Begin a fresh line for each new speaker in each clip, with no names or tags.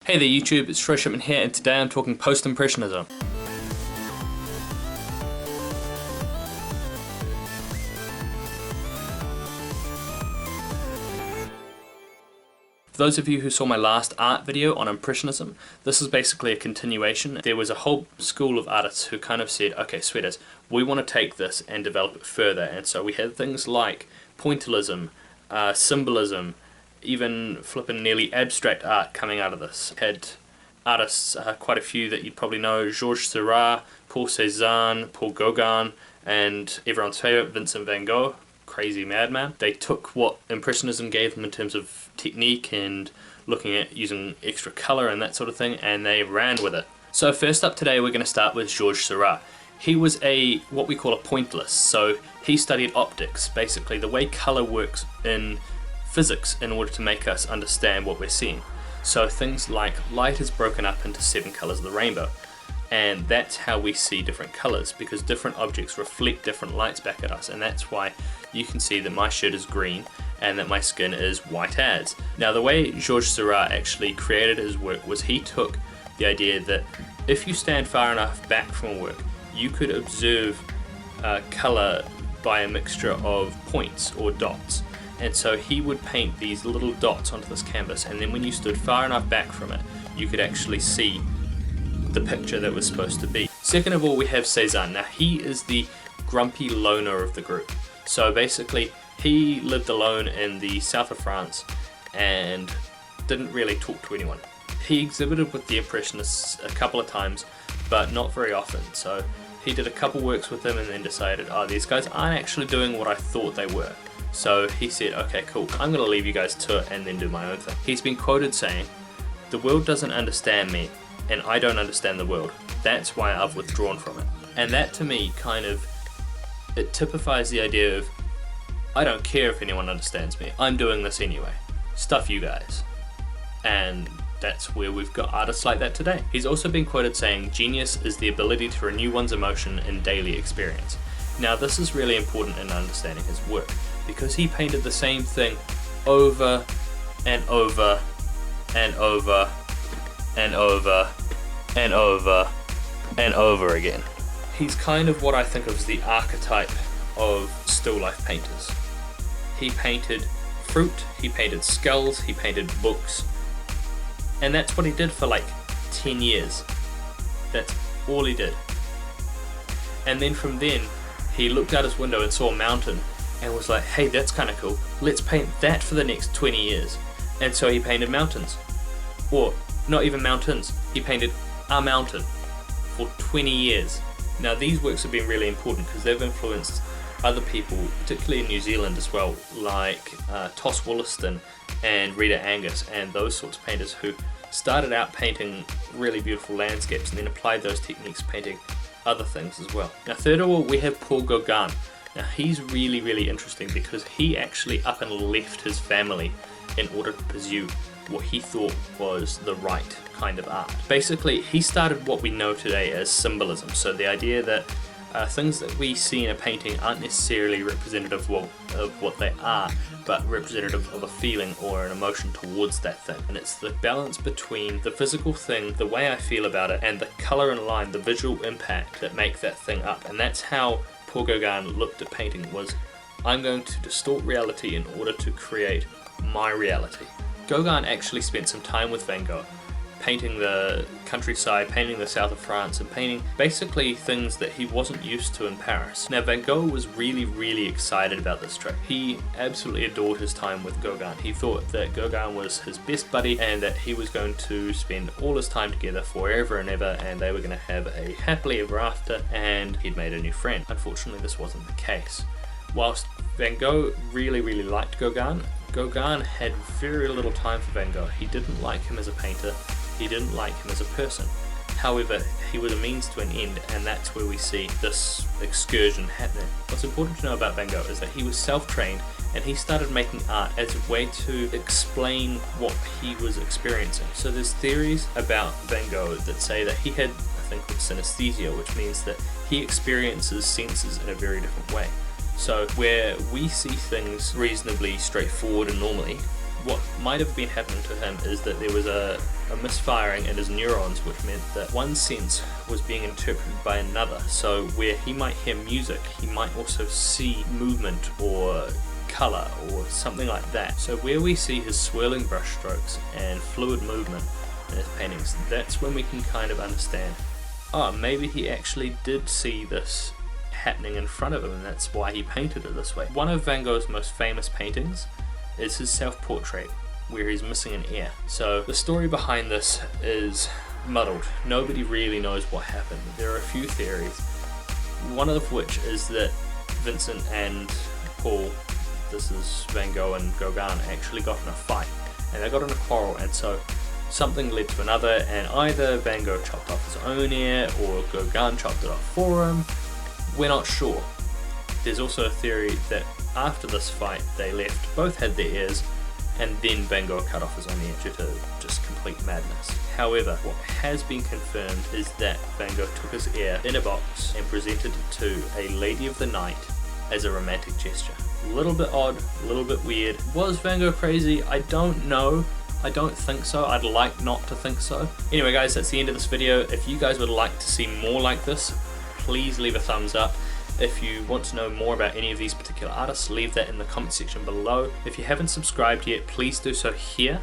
Hey there YouTube, it's Troy Shipman here, and today I'm talking Post Impressionism. For those of you who saw my last art video on Impressionism, this is basically a continuation. There was a whole school of artists who kind of said, okay, sweaters, we want to take this and develop it further, and so we had things like pointillism, symbolism, even flipping nearly abstract art coming out of this. Had artists, quite a few that you'd probably know: Georges Sera, Paul Cézanne, Paul Gauguin, and everyone's favourite Vincent van Gogh, crazy madman. They took what Impressionism gave them in terms of technique and looking at using extra colour and that sort of thing, and they ran with it. So first up today we're going to start with Georges Sera. He was what we call a pointillist, so he studied optics, basically the way colour works in physics in order to make us understand what we're seeing. So things like light is broken up into 7 colours of the rainbow, and that's how we see different colours, because different objects reflect different lights back at us, and that's why you can see that my shirt is green and that my skin is white as. Now the way Georges Sera actually created his work was he took the idea that if you stand far enough back from a work, you could observe colour by a mixture of points or dots. And so he would paint these little dots onto this canvas, and then when you stood far enough back from it, you could actually see the picture that was supposed to be. Second of all, we have Cézanne. Now he is the grumpy loner of the group. So basically, he lived alone in the south of France and didn't really talk to anyone. He exhibited with the Impressionists a couple of times, but not very often. So he did a couple works with them and then decided, oh, these guys aren't actually doing what I thought they were. So he said, okay, cool, I'm going to leave you guys to it and then do my own thing. He's been quoted saying, "The world doesn't understand me, and I don't understand the world. That's why I've withdrawn from it." And that to me it typifies the idea of, I don't care if anyone understands me, I'm doing this anyway. Stuff you guys. And that's where we've got artists like that today. He's also been quoted saying, "Genius is the ability to renew one's emotion in daily experience." Now this is really important in understanding his work, because he painted the same thing over and over and over and over and over and over again. He's kind of what I think of as the archetype of still life painters. He painted fruit, he painted skulls, he painted books, and that's what he did for like 10 years. That's all he did. And then from then, he looked out his window and saw a mountain and was like, hey, that's kind of cool, let's paint that for the next 20 years. And so he painted mountains. Or, not even mountains, he painted a mountain for 20 years. Now these works have been really important because they've influenced other people, particularly in New Zealand as well, like Toss Wollaston and Rita Angus and those sorts of painters who started out painting really beautiful landscapes and then applied those techniques painting other things as well. Now third of all, we have Paul Gauguin. Now he's really, really interesting because he actually up and left his family in order to pursue what he thought was the right kind of art. Basically, he started what we know today as symbolism. So the idea that things that we see in a painting aren't necessarily representative of what they are, but representative of a feeling or an emotion towards that thing. And it's the balance between the physical thing, the way I feel about it, and the colour and line, the visual impact that make that thing up. And that's how Paul Gauguin looked at painting, was, I'm going to distort reality in order to create my reality. Gauguin actually spent some time with Van Gogh, painting the countryside, painting the south of France, and painting basically things that he wasn't used to in Paris. Now Van Gogh was really, really excited about this trip. He absolutely adored his time with Gauguin. He thought that Gauguin was his best buddy and that he was going to spend all his time together forever and ever, and they were going to have a happily ever after, and he'd made a new friend. Unfortunately, this wasn't the case. Whilst Van Gogh really, really liked Gauguin, Gauguin had very little time for Van Gogh. He didn't like him as a painter. He didn't like him as a person. However, he was a means to an end, and that's where we see this excursion happening. What's important to know about Van Gogh is that he was self-trained, and he started making art as a way to explain what he was experiencing. So there's theories about Van Gogh that say that he had a thing called synesthesia, which means that he experiences senses in a very different way. So where we see things reasonably straightforward and normally, what might have been happening to him is that there was a a misfiring in his neurons, which meant that one sense was being interpreted by another. So where he might hear music, he might also see movement or colour or something like that. So where we see his swirling brush strokes and fluid movement in his paintings, that's when we can kind of understand, oh, maybe he actually did see this happening in front of him and that's why he painted it this way. One of Van Gogh's most famous paintings is his self-portrait, where he's missing an ear. So the story behind this is muddled. Nobody really knows what happened. There are a few theories, one of which is that Vincent and Paul, this is Van Gogh and Gauguin, actually got in a fight, and they got in a quarrel, and so something led to another, and either Van Gogh chopped off his own ear or Gauguin chopped it off for him. We're not sure. There's also a theory that after this fight they left, both had their ears, and then Van Gogh cut off his own ear due to just complete madness. However, what has been confirmed is that Van Gogh took his ear in a box and presented it to a lady of the night as a romantic gesture. A little bit odd, a little bit weird. Was Van Gogh crazy? I don't know. I don't think so. I'd like not to think so. Anyway guys, that's the end of this video. If you guys would like to see more like this, please leave a thumbs up. If you want to know more about any of these particular artists, leave that in the comment section below. If you haven't subscribed yet, please do so here.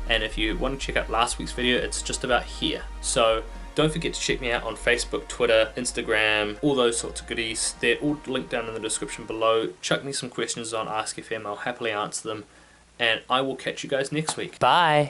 And if you want to check out last week's video, it's just about here. So don't forget to check me out on Facebook, Twitter, Instagram, all those sorts of goodies. They're all linked down in the description below. Chuck me some questions on Ask FM, I'll happily answer them. And I will catch you guys next week. Bye!